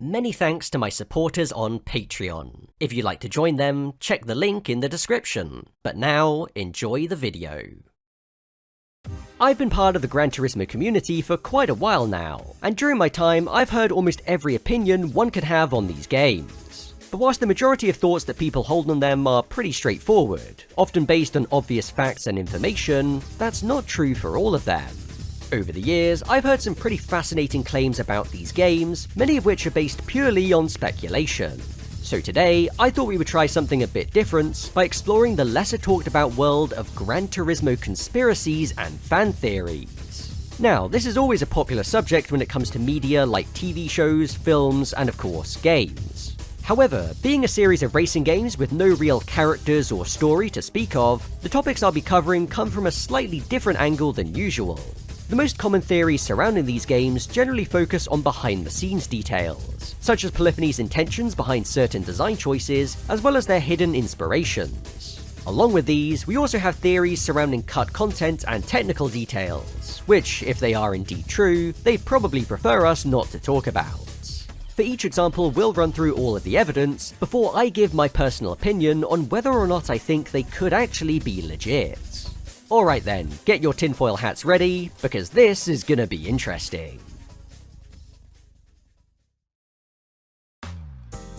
Many thanks to my supporters on Patreon. If you'd like to join them, check the link in the description. But now, enjoy the video. I've been part of the Gran Turismo community for quite a while now, and during my time I've heard almost every opinion one could have on these games. But whilst the majority of thoughts that people hold on them are pretty straightforward, often based on obvious facts and information, that's not true for all of them. Over the years, I've heard some pretty fascinating claims about these games, many of which are based purely on speculation. So today, I thought we would try something a bit different by exploring the lesser talked about world of Gran Turismo conspiracies and fan theories. Now, this is always a popular subject when it comes to media like TV shows, films, and of course, games. However, being a series of racing games with no real characters or story to speak of, the topics I'll be covering come from a slightly different angle than usual. The most common theories surrounding these games generally focus on behind-the-scenes details, such as Polyphony's intentions behind certain design choices, as well as their hidden inspirations. Along with these, we also have theories surrounding cut content and technical details, which, if they are indeed true, they'd probably prefer us not to talk about. For each example, we'll run through all of the evidence before I give my personal opinion on whether or not I think they could actually be legit. Alright then, get your tinfoil hats ready, because this is gonna be interesting.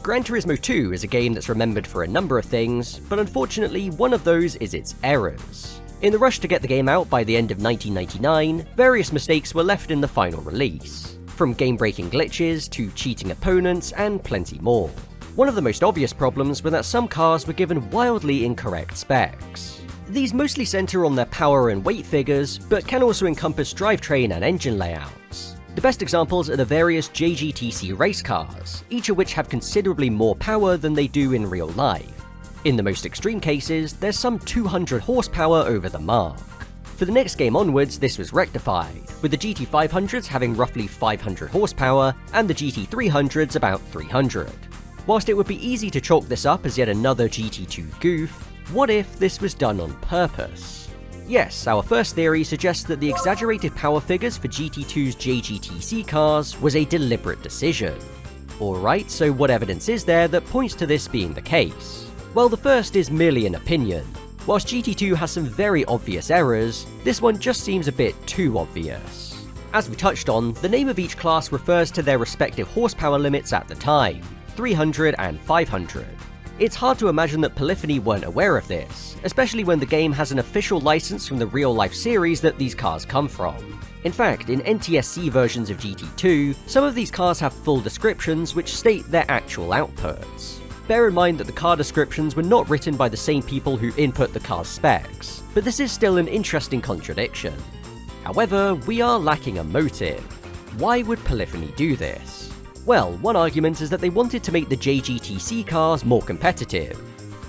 Gran Turismo 2 is a game that's remembered for a number of things, but unfortunately one of those is its errors. In the rush to get the game out by the end of 1999, various mistakes were left in the final release, from game-breaking glitches to cheating opponents and plenty more. One of the most obvious problems was that some cars were given wildly incorrect specs. These mostly center on their power and weight figures, but can also encompass drivetrain and engine layouts. The best examples are the various JGTC race cars, each of which have considerably more power than they do in real life. In the most extreme cases, there's some 200 horsepower over the mark. For the next game onwards, this was rectified, with the GT500s having roughly 500 horsepower, and the GT300s about 300. Whilst it would be easy to chalk this up as yet another GT2 goof, what if this was done on purpose? Yes, our first theory suggests that the exaggerated power figures for GT2's JGTC cars was a deliberate decision. Alright, so what evidence is there that points to this being the case? Well, the first is merely an opinion. Whilst GT2 has some very obvious errors, this one just seems a bit too obvious. As we touched on, the name of each class refers to their respective horsepower limits at the time, 300 and 500. It's hard to imagine that Polyphony weren't aware of this, especially when the game has an official license from the real-life series that these cars come from. In fact, in NTSC versions of GT2, some of these cars have full descriptions which state their actual outputs. Bear in mind that the car descriptions were not written by the same people who input the car's specs, but this is still an interesting contradiction. However, we are lacking a motive. Why would Polyphony do this? Well, one argument is that they wanted to make the JGTC cars more competitive.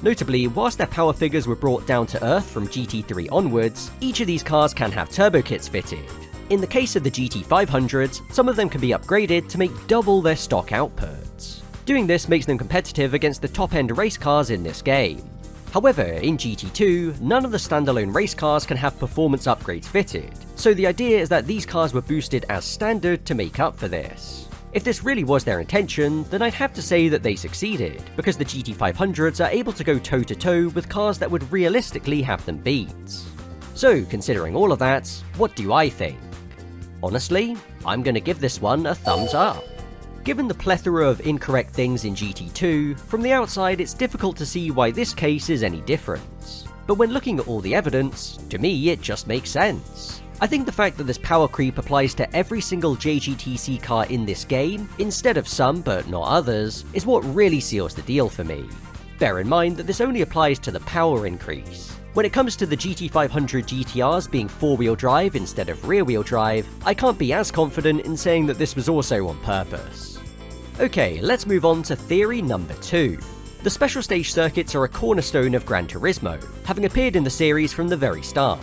Notably, whilst their power figures were brought down to earth from GT3 onwards, each of these cars can have turbo kits fitted. In the case of the GT500s, some of them can be upgraded to make double their stock outputs. Doing this makes them competitive against the top-end race cars in this game. However, in GT2, none of the standalone race cars can have performance upgrades fitted, so the idea is that these cars were boosted as standard to make up for this. If this really was their intention, then I'd have to say that they succeeded, because the GT500s are able to go toe-to-toe with cars that would realistically have them beat. So, considering all of that, what do I think? Honestly, I'm gonna give this one a thumbs up. Given the plethora of incorrect things in GT2, from the outside it's difficult to see why this case is any different. But when looking at all the evidence, to me it just makes sense. I think the fact that this power creep applies to every single JGTC car in this game, instead of some but not others, is what really seals the deal for me. Bear in mind that this only applies to the power increase. When it comes to the GT500 GTRs being 4-wheel drive instead of rear-wheel drive, I can't be as confident in saying that this was also on purpose. Okay, let's move on to theory number 2. The special stage circuits are a cornerstone of Gran Turismo, having appeared in the series from the very start.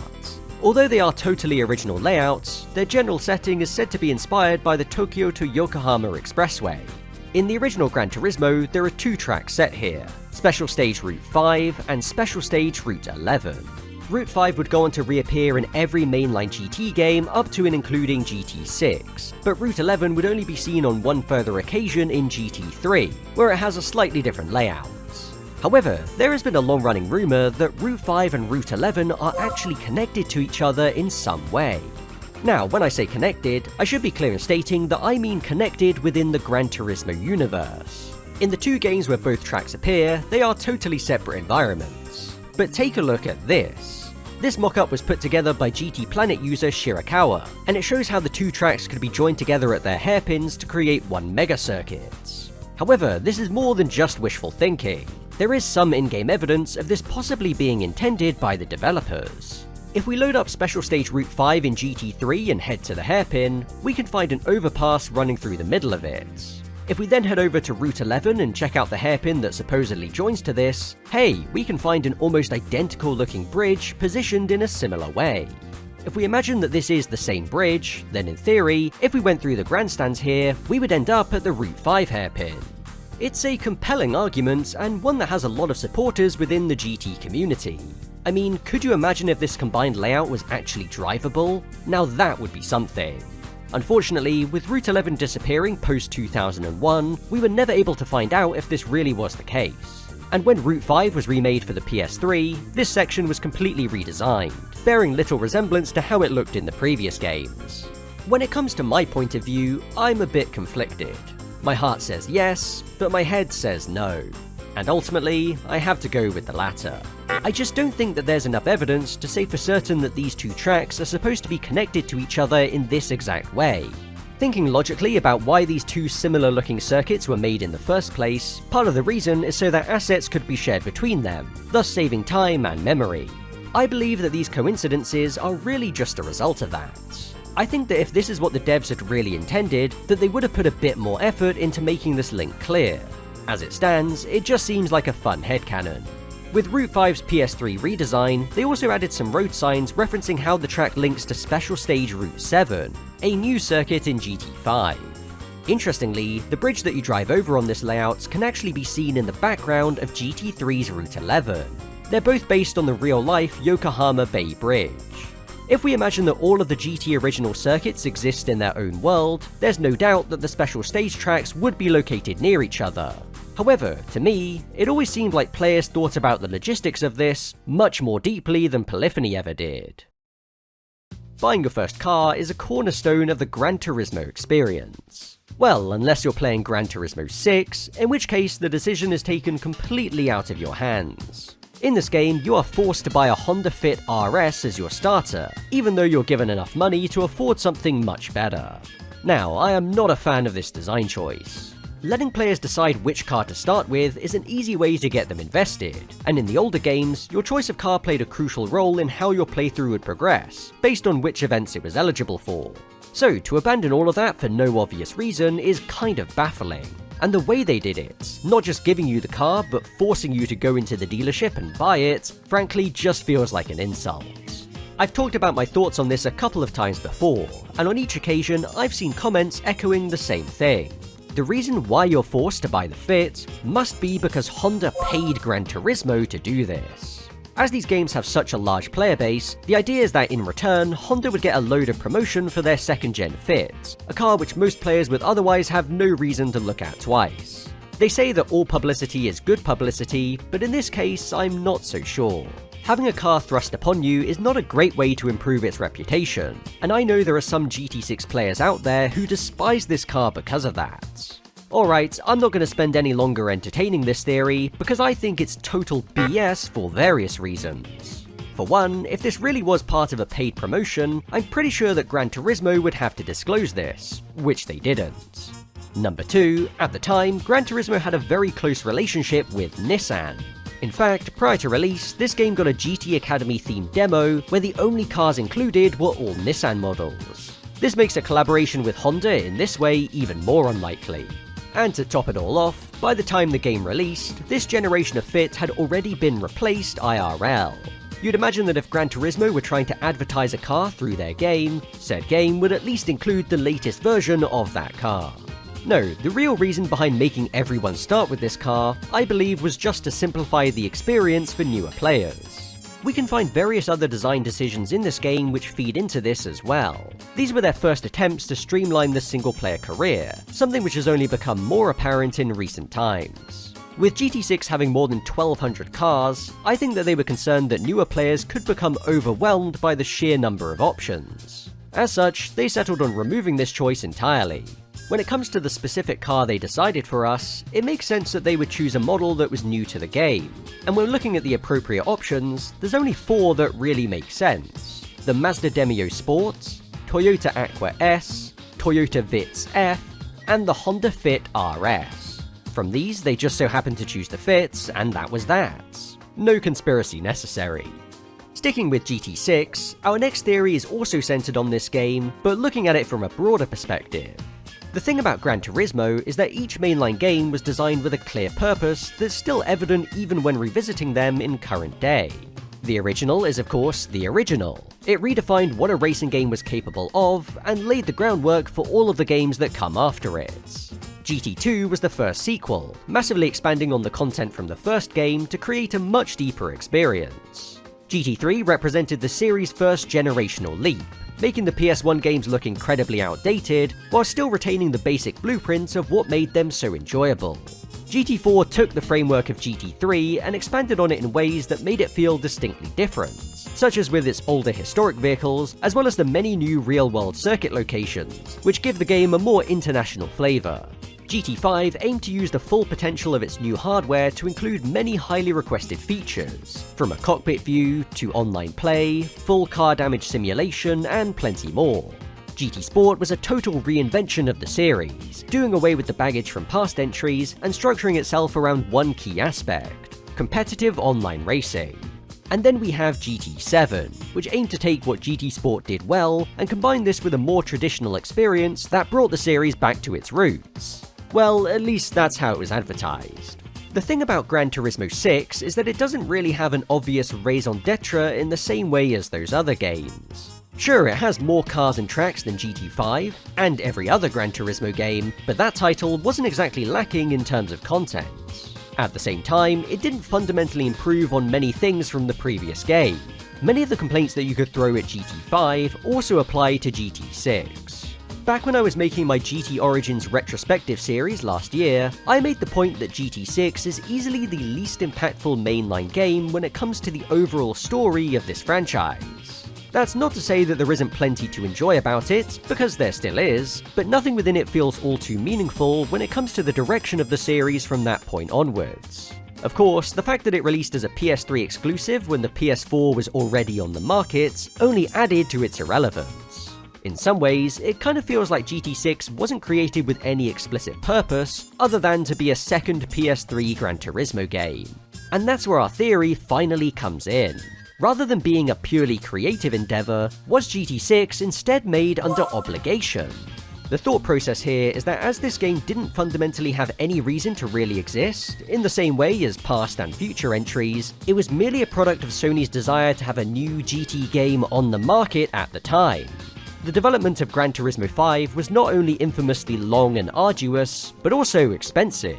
Although they are totally original layouts, their general setting is said to be inspired by the Tokyo to Yokohama Expressway. In the original Gran Turismo, there are 2 tracks set here, Special Stage Route 5 and Special Stage Route 11. Route 5 would go on to reappear in every mainline GT game up to and including GT6, but Route 11 would only be seen on one further occasion in GT3, where it has a slightly different layout. However, there has been a long-running rumour that Route 5 and Route 11 are actually connected to each other in some way. Now, when I say connected, I should be clear in stating that I mean connected within the Gran Turismo universe. In the two games where both tracks appear, they are totally separate environments. But take a look at this. This mock-up was put together by GT Planet user Shirakawa, and it shows how the two tracks could be joined together at their hairpins to create one mega circuit. However, this is more than just wishful thinking. There is some in-game evidence of this possibly being intended by the developers. If we load up Special Stage Route 5 in GT3 and head to the hairpin, we can find an overpass running through the middle of it. If we then head over to Route 11 and check out the hairpin that supposedly joins to this, hey, we can find an almost identical looking bridge positioned in a similar way. If we imagine that this is the same bridge, then in theory, if we went through the grandstands here, we would end up at the Route 5 hairpin. It's a compelling argument, and one that has a lot of supporters within the GT community. I mean, could you imagine if this combined layout was actually drivable? Now that would be something. Unfortunately, with Route 11 disappearing post-2001, we were never able to find out if this really was the case. And when Route 5 was remade for the PS3, this section was completely redesigned, bearing little resemblance to how it looked in the previous games. When it comes to my point of view, I'm a bit conflicted. My heart says yes, but my head says no. And ultimately, I have to go with the latter. I just don't think that there's enough evidence to say for certain that these two tracks are supposed to be connected to each other in this exact way. Thinking logically about why these two similar looking circuits were made in the first place, part of the reason is so that assets could be shared between them, thus saving time and memory. I believe that these coincidences are really just a result of that. I think that if this is what the devs had really intended, that they would have put a bit more effort into making this link clear. As it stands, it just seems like a fun headcanon. With Route 5's PS3 redesign, they also added some road signs referencing how the track links to Special Stage Route 7, a new circuit in GT5. Interestingly, the bridge that you drive over on this layout can actually be seen in the background of GT3's Route 11. They're both based on the real-life Yokohama Bay Bridge. If we imagine that all of the GT original circuits exist in their own world, there's no doubt that the special stage tracks would be located near each other. However, to me, it always seemed like players thought about the logistics of this much more deeply than Polyphony ever did. Buying your first car is a cornerstone of the Gran Turismo experience. Well, unless you're playing Gran Turismo 6, in which case the decision is taken completely out of your hands. In this game, you are forced to buy a Honda Fit RS as your starter, even though you're given enough money to afford something much better. Now, I am not a fan of this design choice. Letting players decide which car to start with is an easy way to get them invested, and in the older games, your choice of car played a crucial role in how your playthrough would progress, based on which events it was eligible for. So, to abandon all of that for no obvious reason is kind of baffling. And the way they did it, not just giving you the car, but forcing you to go into the dealership and buy it, frankly just feels like an insult. I've talked about my thoughts on this a couple of times before, and on each occasion I've seen comments echoing the same thing. The reason why you're forced to buy the Fit must be because Honda paid Gran Turismo to do this. As these games have such a large player base, the idea is that in return, Honda would get a load of promotion for their second-gen Fit, a car which most players would otherwise have no reason to look at twice. They say that all publicity is good publicity, but in this case, I'm not so sure. Having a car thrust upon you is not a great way to improve its reputation, and I know there are some GT6 players out there who despise this car because of that. Alright, I'm not going to spend any longer entertaining this theory, because I think it's total BS for various reasons. For one, if this really was part of a paid promotion, I'm pretty sure that Gran Turismo would have to disclose this, which they didn't. Number 2, at the time, Gran Turismo had a very close relationship with Nissan. In fact, prior to release, this game got a GT Academy themed demo where the only cars included were all Nissan models. This makes a collaboration with Honda in this way even more unlikely. And to top it all off, by the time the game released, this generation of Fit had already been replaced IRL. You'd imagine that if Gran Turismo were trying to advertise a car through their game, said game would at least include the latest version of that car. No, the real reason behind making everyone start with this car, I believe, was just to simplify the experience for newer players. We can find various other design decisions in this game which feed into this as well. These were their first attempts to streamline the single-player career, something which has only become more apparent in recent times. With GT6 having more than 1,200 cars, I think that they were concerned that newer players could become overwhelmed by the sheer number of options. As such, they settled on removing this choice entirely. When it comes to the specific car they decided for us, it makes sense that they would choose a model that was new to the game. And when looking at the appropriate options, there's only 4 that really make sense. The Mazda Demio Sport, Toyota Aqua S, Toyota Vitz F, and the Honda Fit RS. From these, they just so happened to choose the Fits, and that was that. No conspiracy necessary. Sticking with GT6, our next theory is also centered on this game, but looking at it from a broader perspective. The thing about Gran Turismo is that each mainline game was designed with a clear purpose that's still evident even when revisiting them in current day. The original is of course the original. It redefined what a racing game was capable of, and laid the groundwork for all of the games that come after it. GT2 was the first sequel, massively expanding on the content from the first game to create a much deeper experience. GT3 represented the series' first generational leap, making the PS1 games look incredibly outdated, while still retaining the basic blueprints of what made them so enjoyable. GT4 took the framework of GT3 and expanded on it in ways that made it feel distinctly different, such as with its older historic vehicles, as well as the many new real-world circuit locations, which give the game a more international flavour. GT5 aimed to use the full potential of its new hardware to include many highly requested features, from a cockpit view to online play, full car damage simulation, and plenty more. GT Sport was a total reinvention of the series, doing away with the baggage from past entries and structuring itself around one key aspect: competitive online racing. And then we have GT7, which aimed to take what GT Sport did well and combine this with a more traditional experience that brought the series back to its roots. Well, at least that's how it was advertised. The thing about Gran Turismo 6 is that it doesn't really have an obvious raison d'etre in the same way as those other games. Sure, it has more cars and tracks than GT5, and every other Gran Turismo game, but that title wasn't exactly lacking in terms of content. At the same time, it didn't fundamentally improve on many things from the previous game. Many of the complaints that you could throw at GT5 also apply to GT6. Back when I was making my GT Origins retrospective series last year, I made the point that GT6 is easily the least impactful mainline game when it comes to the overall story of this franchise. That's not to say that there isn't plenty to enjoy about it, because there still is, but nothing within it feels all too meaningful when it comes to the direction of the series from that point onwards. Of course, the fact that it released as a PS3 exclusive when the PS4 was already on the market only added to its irrelevance. In some ways, it kind of feels like GT6 wasn't created with any explicit purpose other than to be a second PS3 Gran Turismo game. And that's where our theory finally comes in. Rather than being a purely creative endeavour, was GT6 instead made under obligation? The thought process here is that as this game didn't fundamentally have any reason to really exist, in the same way as past and future entries, it was merely a product of Sony's desire to have a new GT game on the market at the time. The development of Gran Turismo 5 was not only infamously long and arduous, but also expensive.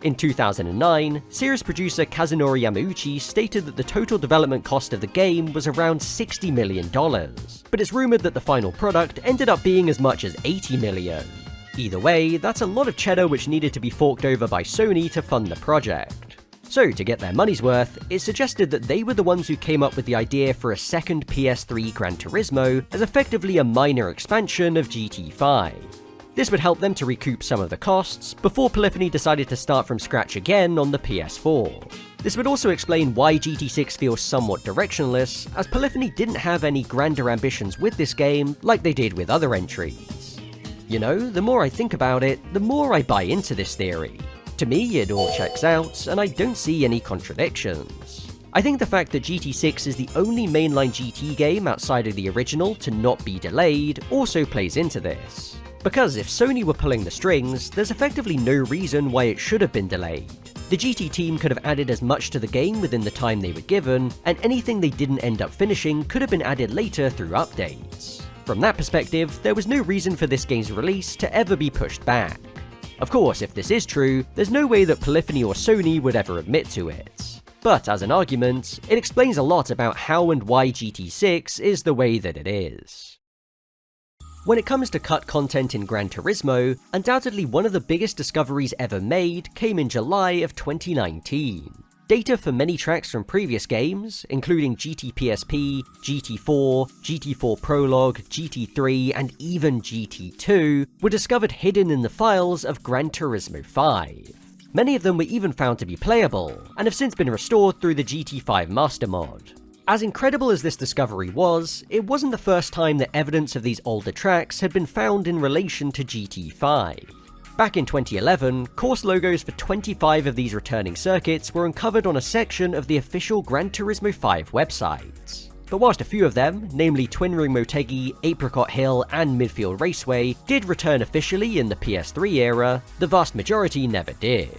In 2009, series producer Kazunori Yamauchi stated that the total development cost of the game was around $60 million, but it's rumoured that the final product ended up being as much as $80 million. Either way, that's a lot of cheddar which needed to be forked over by Sony to fund the project. So, to get their money's worth, it's suggested that they were the ones who came up with the idea for a second PS3 Gran Turismo as effectively a minor expansion of GT5. This would help them to recoup some of the costs, before Polyphony decided to start from scratch again on the PS4. This would also explain why GT6 feels somewhat directionless, as Polyphony didn't have any grander ambitions with this game like they did with other entries. You know, the more I think about it, the more I buy into this theory. To me, it all checks out, and I don't see any contradictions. I think the fact that GT6 is the only mainline GT game outside of the original to not be delayed also plays into this. Because if Sony were pulling the strings, there's effectively no reason why it should have been delayed. The GT team could have added as much to the game within the time they were given, and anything they didn't end up finishing could have been added later through updates. From that perspective, there was no reason for this game's release to ever be pushed back. Of course, if this is true, there's no way that Polyphony or Sony would ever admit to it. but as an argument, it explains a lot about how and why GT6 is the way that it is. When it comes to cut content in Gran Turismo, undoubtedly one of the biggest discoveries ever made came in July of 2019. Data for many tracks from previous games, including GT PSP, GT4, GT4 Prologue, GT3, and even GT2, were discovered hidden in the files of Gran Turismo 5. Many of them were even found to be playable, and have since been restored through the GT5 Master Mod. As incredible as this discovery was, it wasn't the first time that evidence of these older tracks had been found in relation to GT5. Back in 2011, course logos for 25 of these returning circuits were uncovered on a section of the official Gran Turismo 5 website. But whilst a few of them, namely Twin Ring Motegi, Apricot Hill, and Midfield Raceway, did return officially in the PS3 era, the vast majority never did.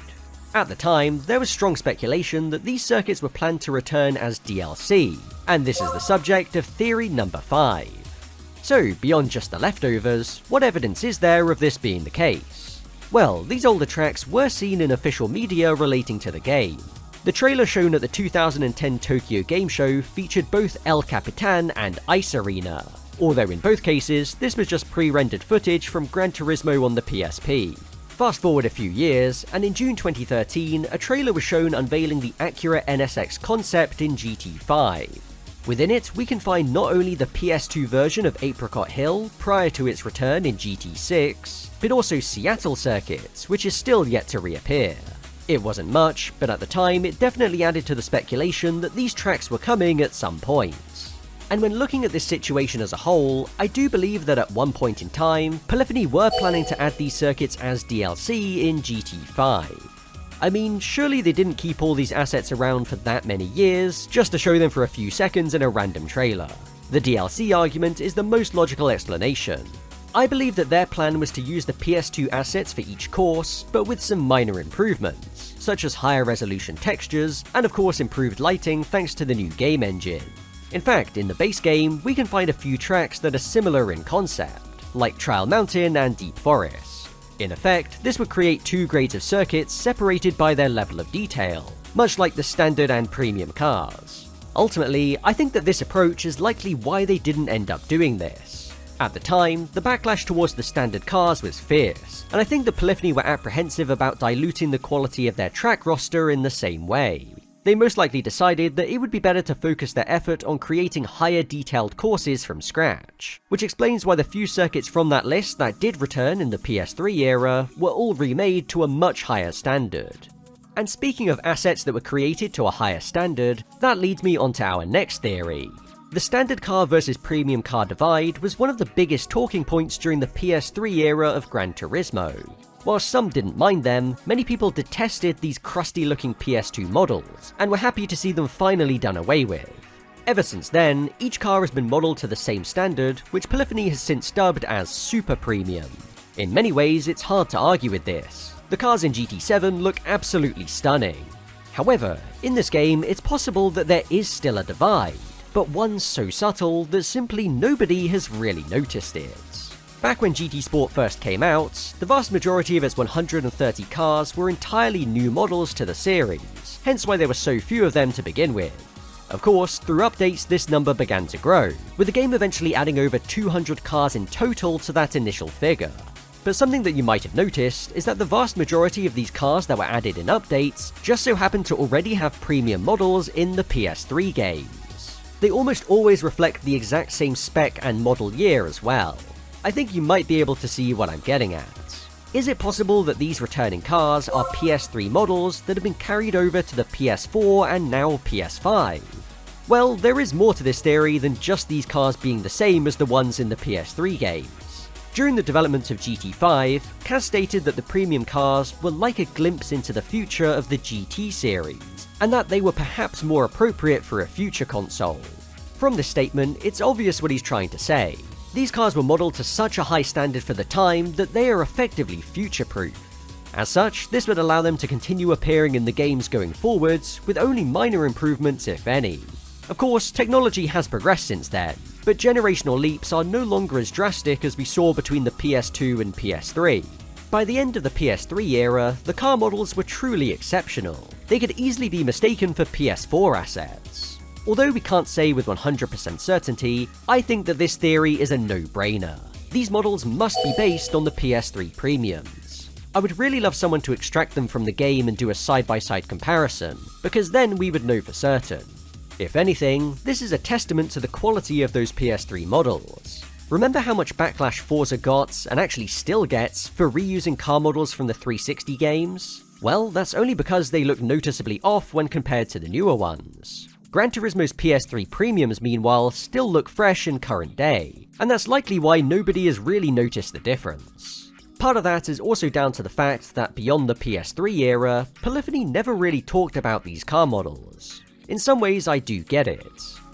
At the time, there was strong speculation that these circuits were planned to return as DLC, and this is the subject of theory number 5. So, beyond just the leftovers, what evidence is there of this being the case? Well, these older tracks were seen in official media relating to the game. The trailer shown at the 2010 Tokyo Game Show featured both El Capitan and Ice Arena, although in both cases, this was just pre-rendered footage from Gran Turismo on the PSP. Fast forward a few years, and in June 2013, a trailer was shown unveiling the Acura NSX concept in GT5. Within it, we can find not only the PS2 version of Apricot Hill prior to its return in GT6, but also Seattle circuits, which is still yet to reappear. It wasn't much, but at the time it definitely added to the speculation that these tracks were coming at some point. And when looking at this situation as a whole, I do believe that at one point in time, Polyphony were planning to add these circuits as DLC in GT5. I mean, surely they didn't keep all these assets around for that many years, just to show them for a few seconds in a random trailer. The DLC argument is the most logical explanation. I believe that their plan was to use the PS2 assets for each course, but with some minor improvements, such as higher resolution textures, and of course improved lighting thanks to the new game engine. In fact, in the base game, we can find a few tracks that are similar in concept, like Trial Mountain and Deep Forest. In effect, this would create two grades of circuits separated by their level of detail, much like the standard and premium cars. Ultimately, I think that this approach is likely why they didn't end up doing this. At the time, the backlash towards the standard cars was fierce, and I think the Polyphony were apprehensive about diluting the quality of their track roster in the same way. They most likely decided that it would be better to focus their effort on creating higher detailed courses from scratch, which explains why the few circuits from that list that did return in the PS3 era were all remade to a much higher standard. And speaking of assets that were created to a higher standard, that leads me onto our next theory. The standard car versus premium car divide was one of the biggest talking points during the PS3 era of Gran Turismo. While some didn't mind them, many people detested these crusty looking PS2 models, and were happy to see them finally done away with. Ever since then, each car has been modelled to the same standard, which Polyphony has since dubbed as Super Premium. In many ways, it's hard to argue with this. The cars in GT7 look absolutely stunning. However, in this game, it's possible that there is still a divide, but one so subtle that simply nobody has really noticed it. Back when GT Sport first came out, the vast majority of its 130 cars were entirely new models to the series, hence why there were so few of them to begin with. Of course, through updates this number began to grow, with the game eventually adding over 200 cars in total to that initial figure. But something that you might have noticed is that the vast majority of these cars that were added in updates just so happen to already have premium models in the PS3 games. They almost always reflect the exact same spec and model year as well. I think you might be able to see what I'm getting at. Is it possible that these returning cars are PS3 models that have been carried over to the PS4 and now PS5? Well, there is more to this theory than just these cars being the same as the ones in the PS3 games. During the development of GT5, Kaz stated that the premium cars were like a glimpse into the future of the GT series, and that they were perhaps more appropriate for a future console. From this statement, it's obvious what he's trying to say. These cars were modelled to such a high standard for the time that they are effectively future-proof. As such, this would allow them to continue appearing in the games going forwards, with only minor improvements if any. Of course, technology has progressed since then, but generational leaps are no longer as drastic as we saw between the PS2 and PS3. By the end of the PS3 era, the car models were truly exceptional, they could easily be mistaken for PS4 assets. Although we can't say with 100% certainty, I think that this theory is a no-brainer. These models must be based on the PS3 premiums. I would really love someone to extract them from the game and do a side-by-side comparison, because then we would know for certain. If anything, this is a testament to the quality of those PS3 models. Remember how much backlash Forza got, and actually still gets, for reusing car models from the 360 games? Well, that's only because they look noticeably off when compared to the newer ones. Gran Turismo's PS3 premiums, meanwhile, still look fresh in current day, and that's likely why nobody has really noticed the difference. Part of that is also down to the fact that beyond the PS3 era, Polyphony never really talked about these car models. In some ways, I do get it.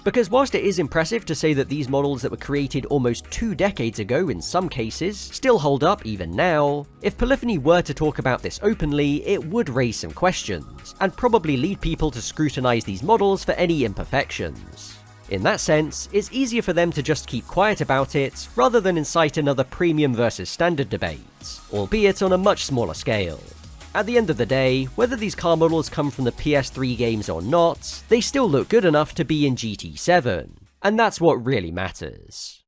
Because whilst it is impressive to say that these models that were created almost 2 decades ago in some cases still hold up even now, if Polyphony were to talk about this openly, it would raise some questions, and probably lead people to scrutinize these models for any imperfections. In that sense, it's easier for them to just keep quiet about it, rather than incite another premium versus standard debate, albeit on a much smaller scale. At the end of the day, whether these car models come from the PS3 games or not, they still look good enough to be in GT7, and that's what really matters.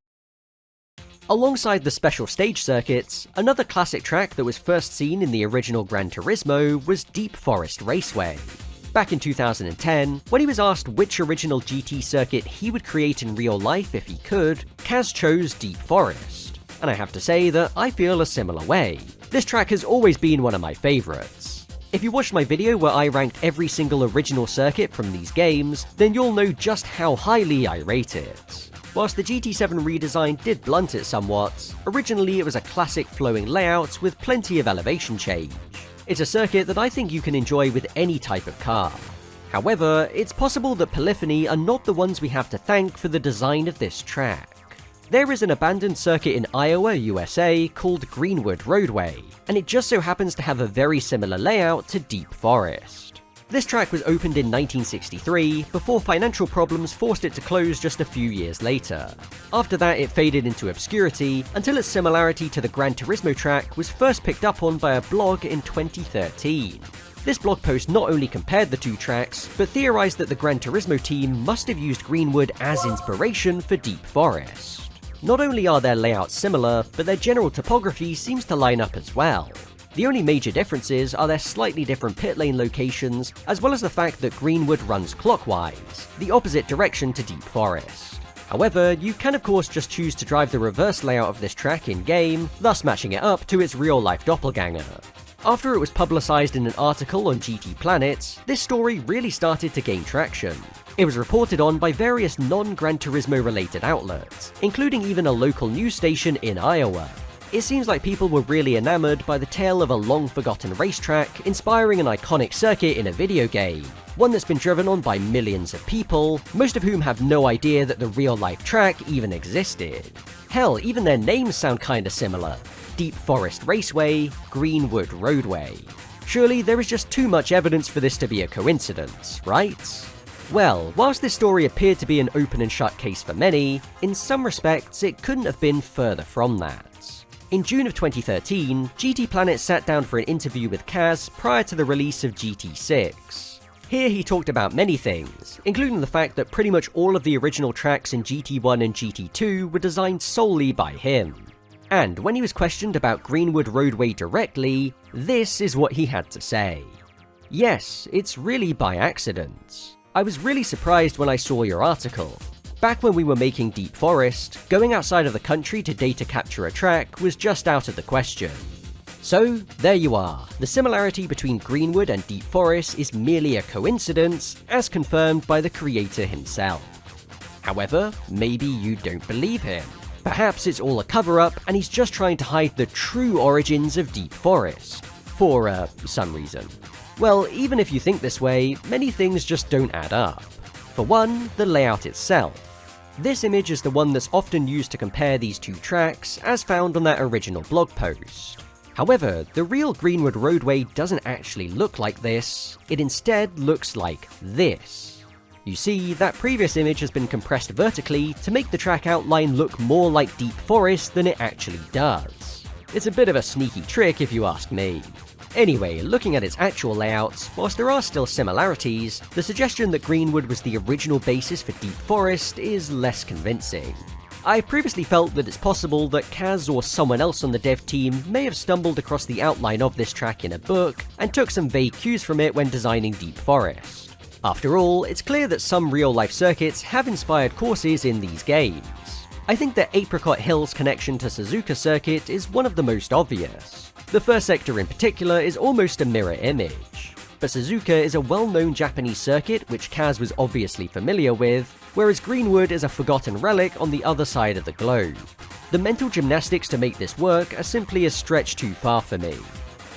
Alongside the special stage circuits, another classic track that was first seen in the original Gran Turismo was Deep Forest Raceway. Back in 2010, when he was asked which original GT circuit he would create in real life if he could, Kaz chose Deep Forest. And I have to say that I feel a similar way. This track has always been one of my favourites. If you watched my video where I ranked every single original circuit from these games, then you'll know just how highly I rate it. Whilst the GT7 redesign did blunt it somewhat, originally it was a classic flowing layout with plenty of elevation change. It's a circuit that I think you can enjoy with any type of car. However, it's possible that Polyphony are not the ones we have to thank for the design of this track. There is an abandoned circuit in Iowa, USA called Greenwood Roadway, and it just so happens to have a very similar layout to Deep Forest. This track was opened in 1963, before financial problems forced it to close just a few years later. After that, it faded into obscurity, until its similarity to the Gran Turismo track was first picked up on by a blog in 2013. This blog post not only compared the two tracks, but theorized that the Gran Turismo team must have used Greenwood as inspiration for Deep Forest. Not only are their layouts similar, but their general topography seems to line up as well. The only major differences are their slightly different pit lane locations, as well as the fact that Greenwood runs clockwise, the opposite direction to Deep Forest. However, you can of course just choose to drive the reverse layout of this track in-game, thus matching it up to its real-life doppelganger. After it was publicized in an article on GT Planet, this story really started to gain traction. It was reported on by various non-Gran Turismo related outlets, including even a local news station in Iowa. It seems like people were really enamored by the tale of a long-forgotten racetrack inspiring an iconic circuit in a video game, one that's been driven on by millions of people, most of whom have no idea that the real-life track even existed. Hell, even their names sound kinda similar. Deep Forest Raceway, Greenwood Roadway. Surely there is just too much evidence for this to be a coincidence, right? Well, whilst this story appeared to be an open and shut case for many, in some respects it couldn't have been further from that. In June of 2013, GT Planet sat down for an interview with Kaz prior to the release of GT6. Here he talked about many things, including the fact that pretty much all of the original tracks in GT1 and GT2 were designed solely by him. And when he was questioned about Greenwood Roadway directly, this is what he had to say. Yes, it's really by accident. I was really surprised when I saw your article. Back when we were making Deep Forest, going outside of the country to data capture a track was just out of the question. So, there you are. The similarity between Greenwood and Deep Forest is merely a coincidence, as confirmed by the creator himself. However, maybe you don't believe him. Perhaps it's all a cover-up and he's just trying to hide the true origins of Deep Forest. For, some reason. Well, even if you think this way, many things just don't add up. For one, the layout itself. This image is the one that's often used to compare these two tracks, as found on that original blog post. However, the real Greenwood Roadway doesn't actually look like this, it instead looks like this. You see, that previous image has been compressed vertically to make the track outline look more like Deep Forest than it actually does. It's a bit of a sneaky trick if you ask me. Anyway, looking at its actual layouts, whilst there are still similarities, the suggestion that Greenwood was the original basis for Deep Forest is less convincing. I previously felt that it's possible that Kaz or someone else on the dev team may have stumbled across the outline of this track in a book and took some vague cues from it when designing Deep Forest. After all, it's clear that some real-life circuits have inspired courses in these games. I think that Apricot Hill's connection to Suzuka Circuit is one of the most obvious. The first sector in particular is almost a mirror image. But Suzuka is a well-known Japanese circuit which Kaz was obviously familiar with, whereas Greenwood is a forgotten relic on the other side of the globe. The mental gymnastics to make this work are simply a stretch too far for me.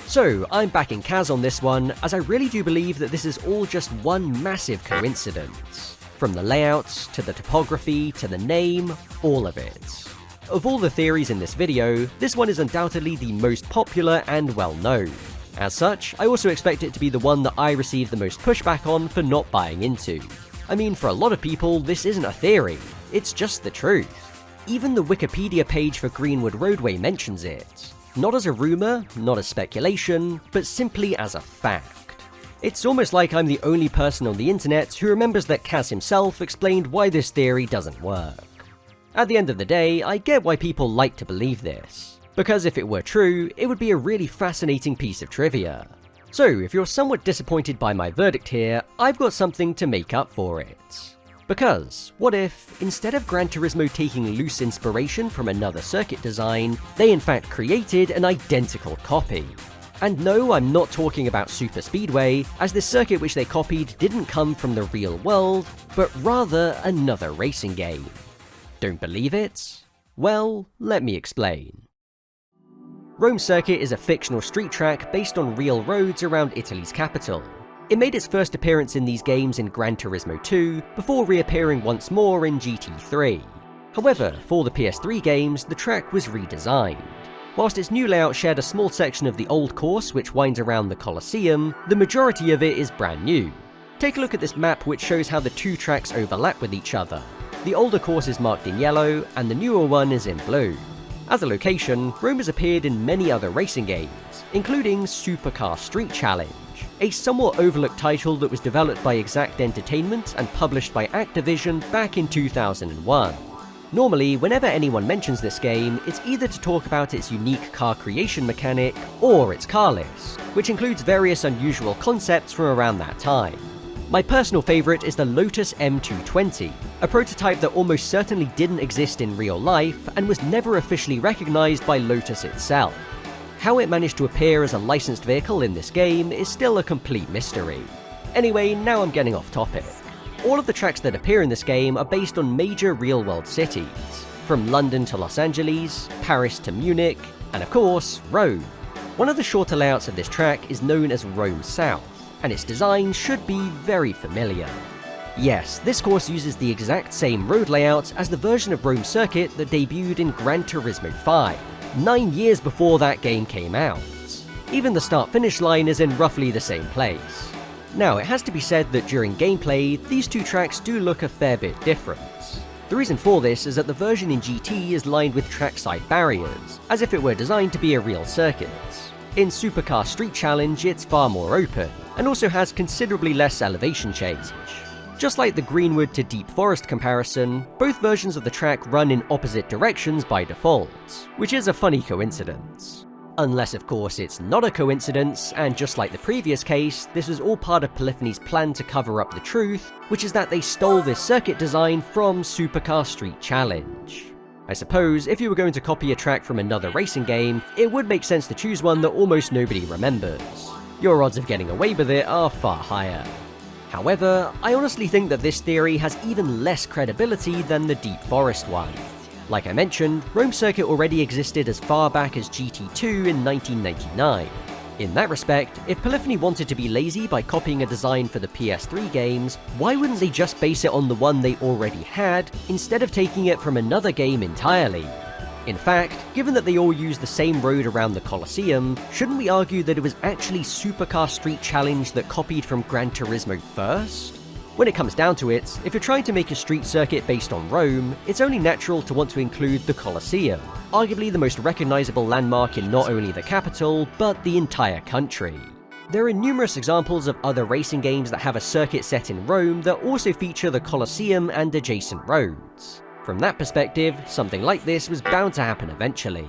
So, I'm backing Kaz on this one, as I really do believe that this is all just one massive coincidence. From the layouts, to the topography, to the name, all of it. Of all the theories in this video, this one is undoubtedly the most popular and well known. As such, I also expect it to be the one that I receive the most pushback on for not buying into. I mean, for a lot of people, this isn't a theory, it's just the truth. Even the Wikipedia page for Greenwood Roadway mentions it. Not as a rumour, not as speculation, but simply as a fact. It's almost like I'm the only person on the internet who remembers that Kaz himself explained why this theory doesn't work. At the end of the day, I get why people like to believe this, because if it were true, it would be a really fascinating piece of trivia. So if you're somewhat disappointed by my verdict here, I've got something to make up for it. Because, what if, instead of Gran Turismo taking loose inspiration from another circuit design, they in fact created an identical copy? And no, I'm not talking about Super Speedway, as this circuit which they copied didn't come from the real world, but rather another racing game. Don't believe it? Well, let me explain. Rome Circuit is a fictional street track based on real roads around Italy's capital. It made its first appearance in these games in Gran Turismo 2, before reappearing once more in GT3. However, for the PS3 games, the track was redesigned. Whilst its new layout shared a small section of the old course which winds around the Colosseum, the majority of it is brand new. Take a look at this map which shows how the two tracks overlap with each other. The older course is marked in yellow, and the newer one is in blue. As a location, Rome has appeared in many other racing games, including Supercar Street Challenge, a somewhat overlooked title that was developed by Exact Entertainment and published by Activision back in 2001. Normally, whenever anyone mentions this game, it's either to talk about its unique car creation mechanic, or its car list, which includes various unusual concepts from around that time. My personal favourite is the Lotus M220, a prototype that almost certainly didn't exist in real life and was never officially recognised by Lotus itself. How it managed to appear as a licensed vehicle in this game is still a complete mystery. Anyway, now I'm getting off topic. All of the tracks that appear in this game are based on major real-world cities, from London to Los Angeles, Paris to Munich, and of course, Rome. One of the shorter layouts of this track is known as Rome South, and its design should be very familiar. Yes, this course uses the exact same road layout as the version of Rome Circuit that debuted in Gran Turismo 5, 9 years before that game came out. Even the start-finish line is in roughly the same place. Now, it has to be said that during gameplay, these two tracks do look a fair bit different. The reason for this is that the version in GT is lined with trackside barriers, as if it were designed to be a real circuit. In Supercar Street Challenge, it's far more open, and also has considerably less elevation change. Just like the Greenwood to Deep Forest comparison, both versions of the track run in opposite directions by default, which is a funny coincidence. Unless of course it's not a coincidence, and just like the previous case, this was all part of Polyphony's plan to cover up the truth, which is that they stole this circuit design from Supercar Street Challenge. I suppose if you were going to copy a track from another racing game, it would make sense to choose one that almost nobody remembers. Your odds of getting away with it are far higher. However, I honestly think that this theory has even less credibility than the Deep Forest one. Like I mentioned, Rome Circuit already existed as far back as GT2 in 1999. In that respect, if Polyphony wanted to be lazy by copying a design for the PS3 games, why wouldn't they just base it on the one they already had, instead of taking it from another game entirely? In fact, given that they all use the same road around the Colosseum, shouldn't we argue that it was actually Supercar Street Challenge that copied from Gran Turismo first? When it comes down to it, if you're trying to make a street circuit based on Rome, it's only natural to want to include the Colosseum, arguably the most recognisable landmark in not only the capital, but the entire country. There are numerous examples of other racing games that have a circuit set in Rome that also feature the Colosseum and adjacent roads. From that perspective, something like this was bound to happen eventually.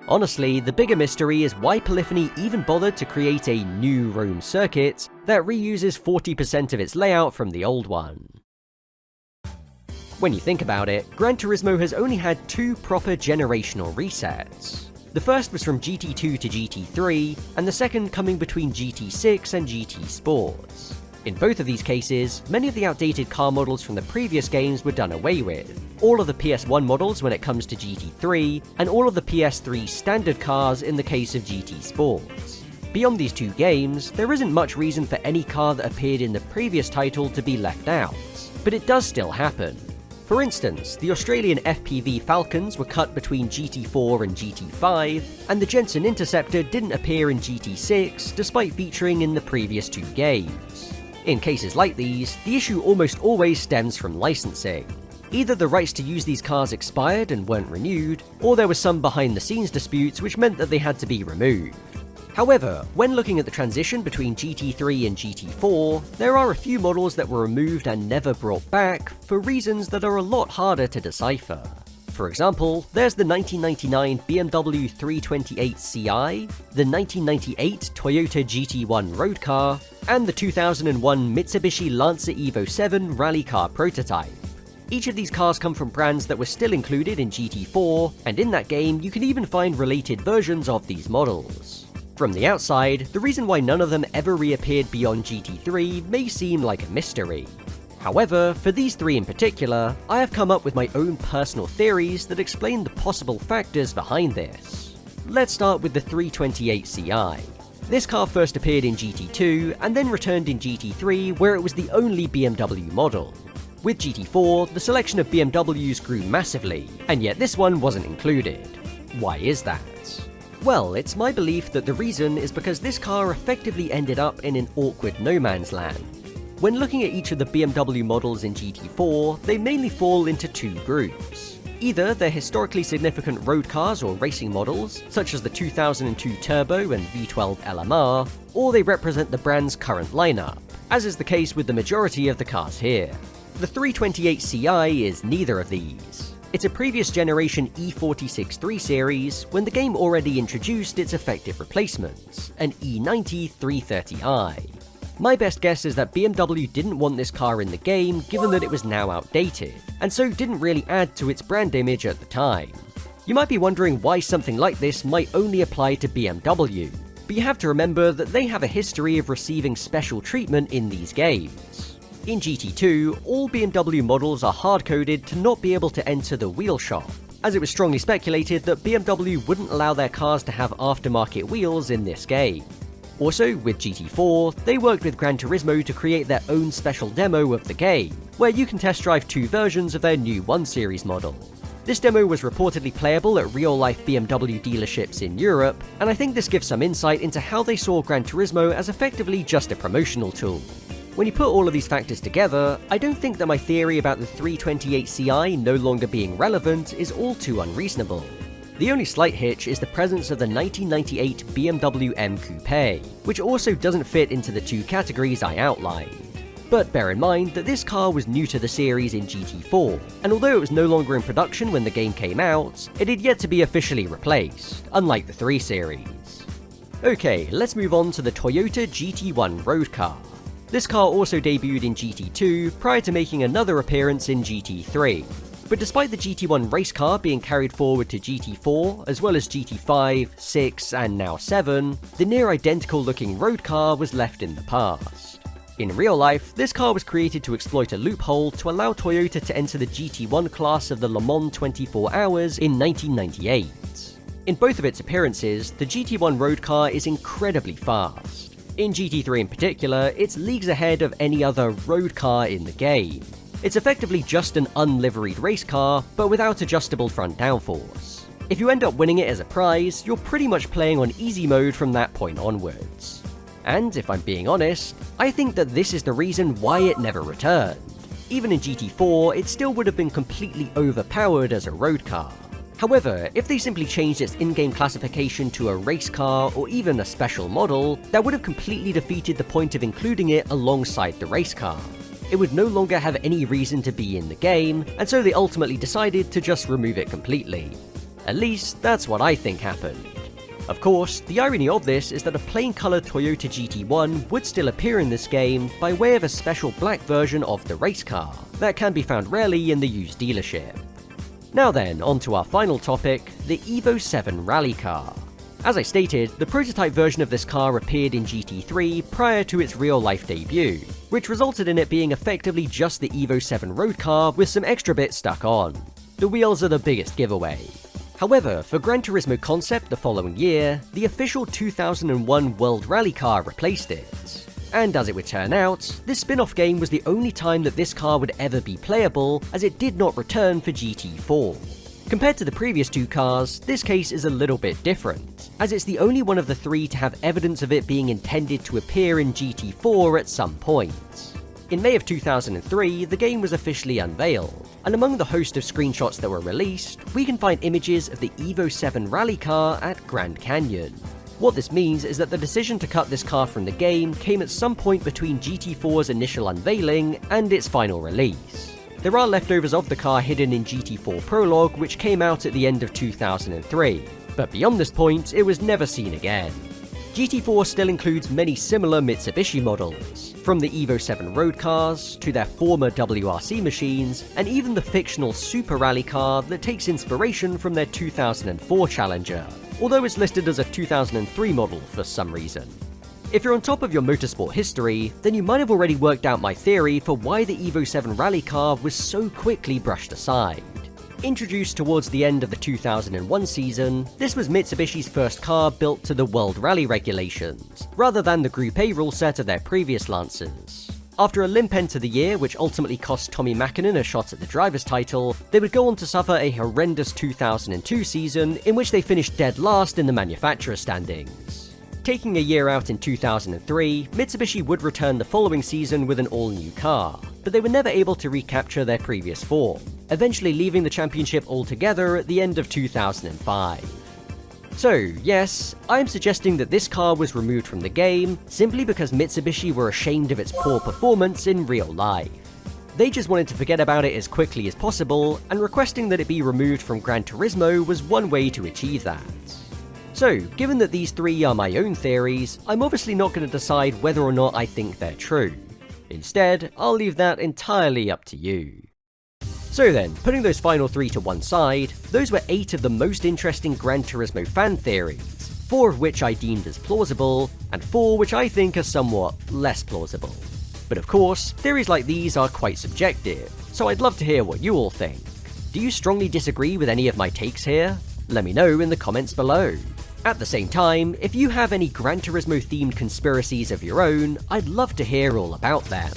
Honestly, the bigger mystery is why Polyphony even bothered to create a new Rome circuit that reuses 40% of its layout from the old one. When you think about it, Gran Turismo has only had 2 proper generational resets. The first was from GT2 to GT3, and the second coming between GT6 and GT Sports. In both of these cases, many of the outdated car models from the previous games were done away with, all of the PS1 models when it comes to GT3, and all of the PS3 standard cars in the case of GT Sports. Beyond these 2 games, there isn't much reason for any car that appeared in the previous title to be left out, but it does still happen. For instance, the Australian FPV Falcons were cut between GT4 and GT5, and the Jensen Interceptor didn't appear in GT6 despite featuring in the previous 2 games. In cases like these, the issue almost always stems from licensing. Either the rights to use these cars expired and weren't renewed, or there was some behind-the-scenes disputes which meant that they had to be removed. However, when looking at the transition between GT3 and GT4, there are a few models that were removed and never brought back for reasons that are a lot harder to decipher. For example, there's the 1999 BMW 328 Ci, the 1998 Toyota GT1 road car, and the 2001 Mitsubishi Lancer Evo 7 rally car prototype. Each of these cars come from brands that were still included in GT4, and in that game you can even find related versions of these models. From the outside, the reason why none of them ever reappeared beyond GT3 may seem like a mystery. However, for these 3 in particular, I have come up with my own personal theories that explain the possible factors behind this. Let's start with the 328 Ci. This car first appeared in GT2 and then returned in GT3 where it was the only BMW model. With GT4, the selection of BMWs grew massively, and yet this one wasn't included. Why is that? Well, it's my belief that the reason is because this car effectively ended up in an awkward no man's land. When looking at each of the BMW models in GT4, they mainly fall into 2 groups. Either they're historically significant road cars or racing models, such as the 2002 Turbo and V12 LMR, or they represent the brand's current lineup, as is the case with the majority of the cars here. The 328 Ci is neither of these. It's a previous generation E46 3 Series when the game already introduced its effective replacements, an E90 330i. My best guess is that BMW didn't want this car in the game given that it was now outdated, and so didn't really add to its brand image at the time. You might be wondering why something like this might only apply to BMW, but you have to remember that they have a history of receiving special treatment in these games. In GT2, all BMW models are hard-coded to not be able to enter the wheel shop, as it was strongly speculated that BMW wouldn't allow their cars to have aftermarket wheels in this game. Also, with GT4, they worked with Gran Turismo to create their own special demo of the game, where you can test drive 2 versions of their new 1 Series model. This demo was reportedly playable at real-life BMW dealerships in Europe, and I think this gives some insight into how they saw Gran Turismo as effectively just a promotional tool. When you put all of these factors together, I don't think that my theory about the 328 Ci no longer being relevant is all too unreasonable. The only slight hitch is the presence of the 1998 BMW M Coupe, which also doesn't fit into the 2 categories I outlined. But bear in mind that this car was new to the series in GT4, and although it was no longer in production when the game came out, it had yet to be officially replaced, unlike the 3 Series. Okay, let's move on to the Toyota GT1 road car. This car also debuted in GT2 prior to making another appearance in GT3. But despite the GT1 race car being carried forward to GT4, as well as GT5, 6, and now 7, the near identical looking road car was left in the past. In real life, this car was created to exploit a loophole to allow Toyota to enter the GT1 class of the Le Mans 24 Hours in 1998. In both of its appearances, the GT1 road car is incredibly fast. In GT3 in particular, it's leagues ahead of any other road car in the game. It's effectively just an unliveried race car, but without adjustable front downforce. If you end up winning it as a prize, you're pretty much playing on easy mode from that point onwards. And if I'm being honest, I think that this is the reason why it never returned. Even in GT4, it still would have been completely overpowered as a road car. However, if they simply changed its in-game classification to a race car or even a special model, that would have completely defeated the point of including it alongside the race car. It would no longer have any reason to be in the game, and so they ultimately decided to just remove it completely. At least, that's what I think happened. Of course, the irony of this is that a plain-coloured Toyota GT1 would still appear in this game by way of a special black version of the race car that can be found rarely in the used dealership. Now then, on to our final topic, the Evo 7 rally car. As I stated, the prototype version of this car appeared in GT3 prior to its real-life debut, which resulted in it being effectively just the Evo 7 road car with some extra bits stuck on. The wheels are the biggest giveaway. However, for Gran Turismo Concept the following year, the official 2001 World Rally car replaced it. And as it would turn out, this spin-off game was the only time that this car would ever be playable, as it did not return for GT4. Compared to the previous two cars, this case is a little bit different, as it's the only one of the three to have evidence of it being intended to appear in GT4 at some point. In May of 2003, the game was officially unveiled, and among the host of screenshots that were released, we can find images of the Evo 7 rally car at Grand Canyon. What this means is that the decision to cut this car from the game came at some point between GT4's initial unveiling and its final release. There are leftovers of the car hidden in GT4 Prologue, which came out at the end of 2003, but beyond this point, it was never seen again. GT4 still includes many similar Mitsubishi models, from the Evo 7 road cars, to their former WRC machines, and even the fictional Super Rally car that takes inspiration from their 2004 Challenger, although it's listed as a 2003 model for some reason. If you're on top of your motorsport history, then you might have already worked out my theory for why the Evo 7 rally car was so quickly brushed aside. Introduced towards the end of the 2001 season, this was Mitsubishi's first car built to the World Rally regulations, rather than the Group A rule set of their previous Lancers. After a limp end to the year, which ultimately cost Tommi Mäkinen a shot at the driver's title, they would go on to suffer a horrendous 2002 season in which they finished dead last in the manufacturer standings. Taking a year out in 2003, Mitsubishi would return the following season with an all-new car, but they were never able to recapture their previous form, eventually leaving the championship altogether at the end of 2005. So, yes, I'm suggesting that this car was removed from the game simply because Mitsubishi were ashamed of its poor performance in real life. They just wanted to forget about it as quickly as possible, and requesting that it be removed from Gran Turismo was one way to achieve that. So, given that these three are my own theories, I'm obviously not going to decide whether or not I think they're true. Instead, I'll leave that entirely up to you. So then, putting those final three to one side, those were 8 of the most interesting Gran Turismo fan theories, 4 of which I deemed as plausible, and 4 which I think are somewhat less plausible. But of course, theories like these are quite subjective, so I'd love to hear what you all think. Do you strongly disagree with any of my takes here? Let me know in the comments below. At the same time, if you have any Gran Turismo themed conspiracies of your own, I'd love to hear all about them.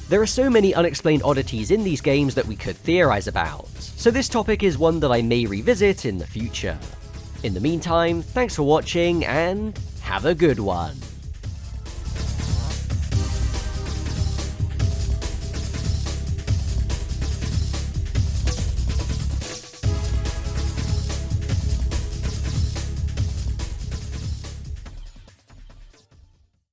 There are so many unexplained oddities in these games that we could theorize about, so this topic is one that I may revisit in the future. In the meantime, thanks for watching and have a good one.